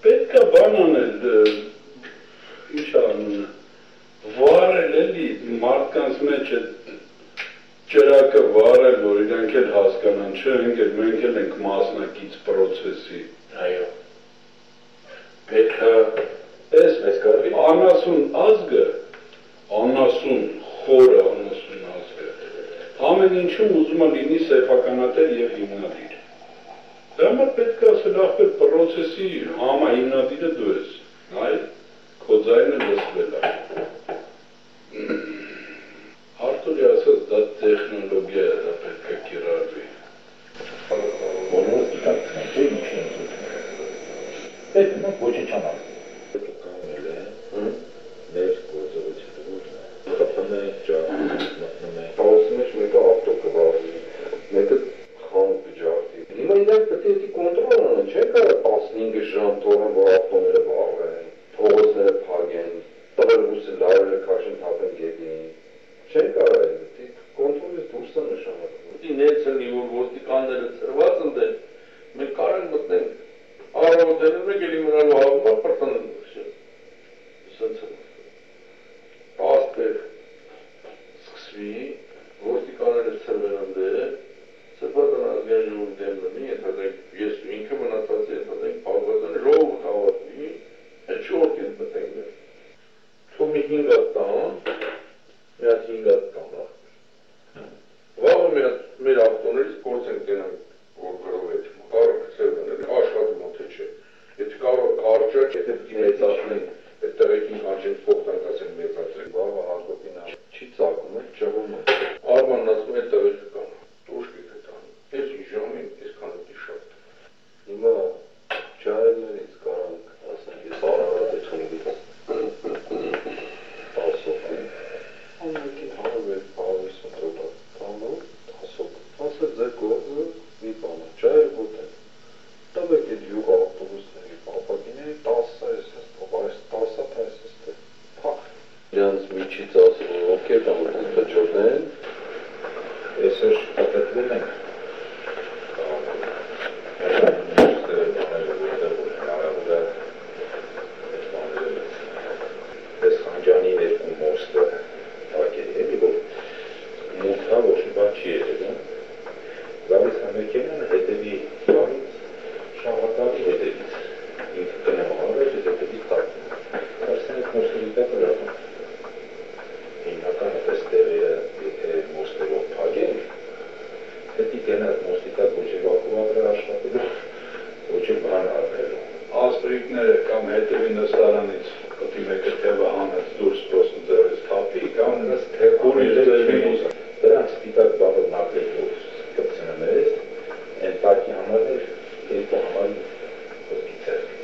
Պետք է բան անել, ինչ անունը, վարել էլի մարդկանց մեջ այդ ճրակը վարել, որ իրանք էլ հասկանան, չէ, մենք էլ ենք մասնակից պրոցեսի։ Այո։ Պետք է ես մեզ կարվի անասուն ազգը, անասուն խորը անասուն ազգը, ամեն ինչում ուզում է լինի սեփականատեր և հիմնադիր։ Դա համար պետք է ասել ախպեր պրոցեսի համահիմնադիրը դու ես, այլ քո ձայնը լսվել է։ Արտուրի ասած դա տեխնոլոգիա է, դա պետք է կիրառվի։ Բոլորը դիտակցնեն, չէ ինչի են զուտում։ Պետք մենք ոչինչ անալ։ Կանել է, մեր գործողությունը խփում է, մտնում է։ Պարոսի մեջ մեկը ավտո կվարվի, մեկը խանութ կջարդի։ Հիմա իրանք պետք է կոնտրոլ անեն, չէ՞ կարող 15 ժամ թողեն, որ ավտոները վառվեն, փողոցները փակեն, տղերուկը լարերը քաշեն թափեն գետին։ Չեն կարող է, կոնտրոլից դուրս է նշանակում։ Դի ներցնի, որ ոստիկանները ծրված ընդեն, մենք կարող մտնենք առավոտերն մեկ էլի մնալու հավումա պրտանեն դուրս։ Սենց է։ Պաստեր սկսվի, ոստիկանները ծրվեն ընդե, սրբազան ազգային ժողովի դեմ լինի, ենթադրենք ես ու ինքը մնացած ենթադրենք պահվածան ժողովը հավատվի, այդ շորտ են մտենք մեր։ Թու մի 5 հատ տան, մի հատ 5 հատ տան։ Վաղը մեր ավտոներից գործ ենք տենանք, որ գրով հետ, կարող կծերվեն, աշխատում թե չէ։ Եթե կարող կարճակ, եթե մեծացնենք, այդ տեղեքին կանչենք փոխտանք ասենք մեծացրենք, վաղը հազգոտին չի ծագում է, ճղում է։ Արմանն ասում է տեղեքը կան, դուրս կիքը տան, ես իժամին, ես կանետի շատ։ Հիմա ճայելներից կարանք, ասենք, ես արարատ է խնվից ասոք է, ամենքին հարով է պահալիս մտրոտա տանով, ասոք, ասել ձեր գործը մի բանը, ճայել ոտեն, տվեք էդ յուղ ավտոբուսների պապագիների 10 է, պախ։ Իրանց միջից ասել, որ ովքեր կան, որ տճորնեն, ես էր շկատետվել ենք, ասպրիկները կամ հետևի նստարանից կտի մեկը թևը հանած դուրս պրոսն ձերից թափի կամ դրանց սպիտակ բաղր մակլեքով կպցնեմ ես, են տակի համար էր, երկու համար խոսքի ծերվից։